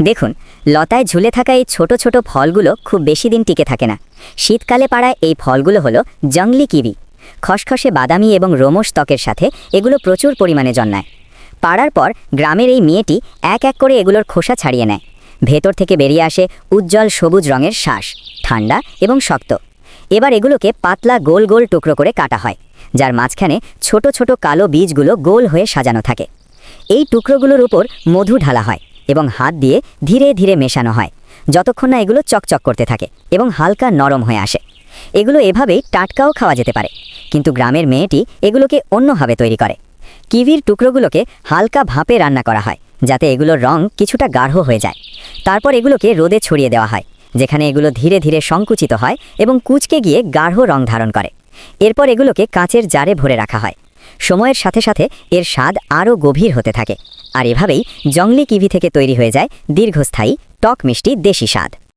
দেখুন, লতায় ঝুলে থাকা এই ছোট ছোট ফলগুলো খুব বেশি দিন টিকে থাকে না। শীতকালে পাড়া এই ফলগুলো হলো জংলি কিবি। খসখসে বাদামি এবং রোমশ ত্বকের সাথে এগুলো প্রচুর পরিমাণে জন্মায়। পাড়ার পর গ্রামের এই মেয়েটি এক এক করে এগুলোর খোসা ছাড়িয়ে নেয়। ভেতর থেকে বেরিয়ে আসে উজ্জ্বল সবুজ রঙের শ্বাস, ঠান্ডা এবং শক্ত। এবার এগুলোকে পাতলা গোল গোল টুকরো করে কাটা হয়, যার মাঝখানে ছোট ছোট কালো বীজগুলো গোল হয়ে সাজানো থাকে। এই টুকরোগুলোর উপর মধু ঢালা হয় এবং হাত দিয়ে ধীরে ধীরে মেশানো হয়, যতক্ষণ না এগুলো চকচক করতে থাকে এবং হালকা নরম হয়ে আসে। এগুলো এভাবেই টাটকাও খাওয়া যেতে পারে, কিন্তু গ্রামের মেয়েটি এগুলোকে অন্যভাবে তৈরি করে। কিভির টুকরোগুলোকে হালকা ভাপে রান্না করা হয়, যাতে এগুলোর রং কিছুটা গাঢ় হয়ে যায়। তারপর এগুলোকে রোদে ছড়িয়ে দেওয়া হয়, যেখানে এগুলো ধীরে ধীরে সংকুচিত হয় এবং কুঁচকে গিয়ে গাঢ় রং ধারণ করে। এরপর এগুলোকে কাচের জারে ভরে রাখা হয়। সময়ের সাথে সাথে এর স্বাদ আরও গভীর হতে থাকে, আর এভাবেই জংলি কিভি থেকে তৈরি হয়ে যায় দীর্ঘস্থায়ী টক মিষ্টি দেশি স্বাদ।